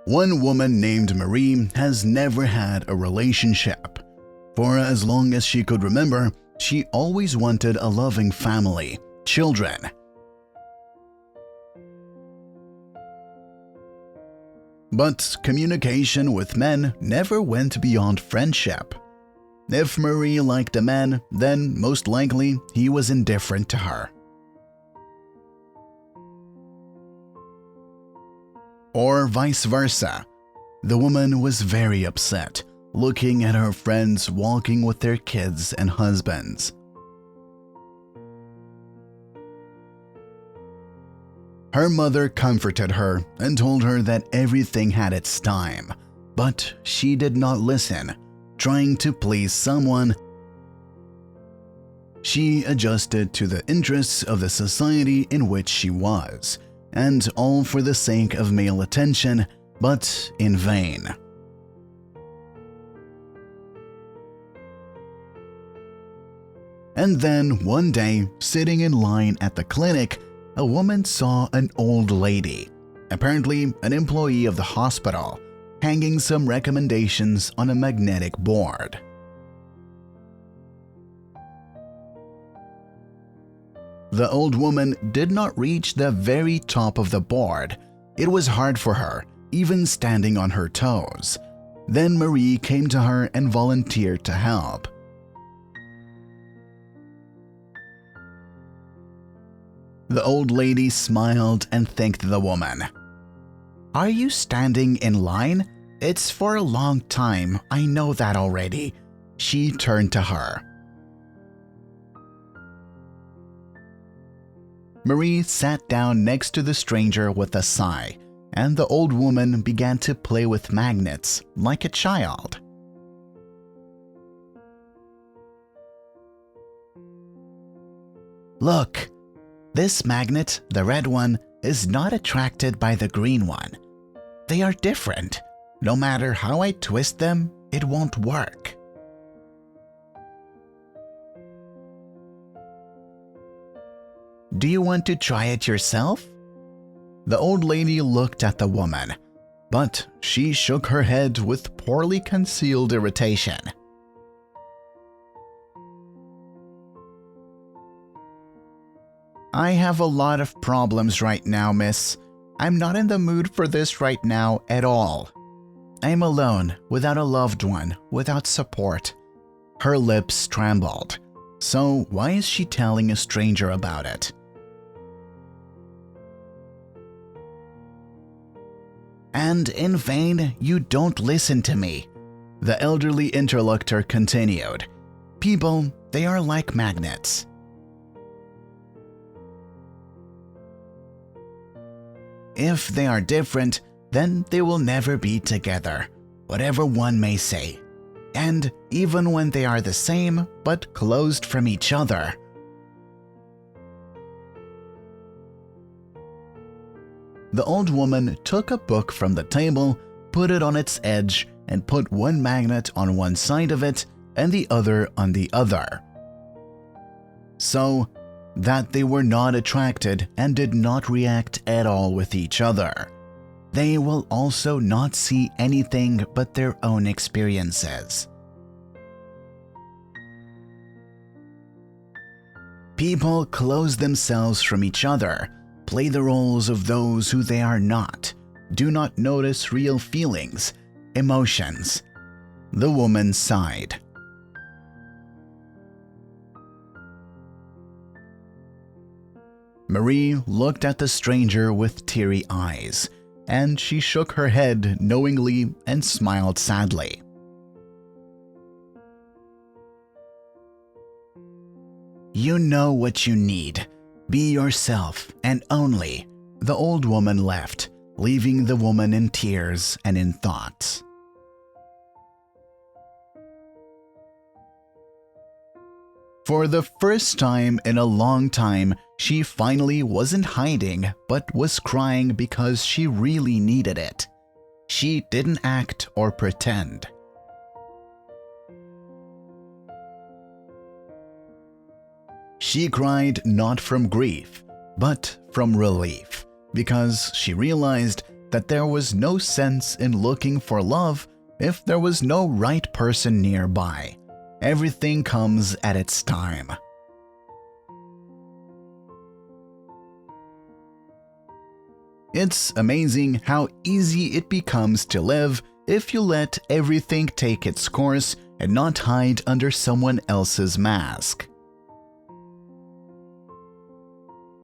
One woman named Marie has never had a relationship. For as long as she could remember, she always wanted a loving family, children. But communication with men never went beyond friendship. If Marie liked a man, then most likely he was indifferent to her. Or vice versa. The woman was very upset, looking at her friends walking with their kids and husbands. Her mother comforted her and told her that everything had its time, but she did not listen, trying to please someone. She adjusted to the interests of the society in which she was, and all for the sake of male attention, but in vain. And then one day, sitting in line at the clinic, a woman saw an old lady, apparently an employee of the hospital, hanging some recommendations on a magnetic board. The old woman did not reach the very top of the board. It was hard for her, even standing on her toes. Then Marie came to her and volunteered to help. The old lady smiled and thanked the woman. "Are you standing in line? It's for a long time, I know that already." She turned to her. Marie sat down next to the stranger with a sigh, and the old woman began to play with magnets like a child. "Look, this magnet, the red one, is not attracted by the green one. They are different. No matter how I twist them, it won't work." "Do you want to try it yourself?" The old lady looked at the woman, but she shook her head with poorly concealed irritation. "I have a lot of problems right now, miss. I'm not in the mood for this right now at all. I'm alone, without a loved one, without support." Her lips trembled. So why is she telling a stranger about it? "And in vain, you don't listen to me," the elderly interlocutor continued. "People, they are like magnets. If they are different, then they will never be together, whatever one may say. And even when they are the same, but closed from each other." The old woman took a book from the table, put it on its edge, and put one magnet on one side of it and the other on the other, so that they were not attracted and did not react at all with each other. They will also not see anything but their own experiences. People close themselves from each other, play the roles of those who they are not, do not notice real feelings, emotions. The woman sighed. Marie looked at the stranger with teary eyes, and she shook her head knowingly and smiled sadly. "You know what you need. Be yourself, and only." The old woman left, leaving the woman in tears and in thoughts. For the first time in a long time, she finally wasn't hiding, but was crying because she really needed it. She didn't act or pretend. She cried not from grief, but from relief, because she realized that there was no sense in looking for love if there was no right person nearby. Everything comes at its time. It's amazing how easy it becomes to live if you let everything take its course and not hide under someone else's mask.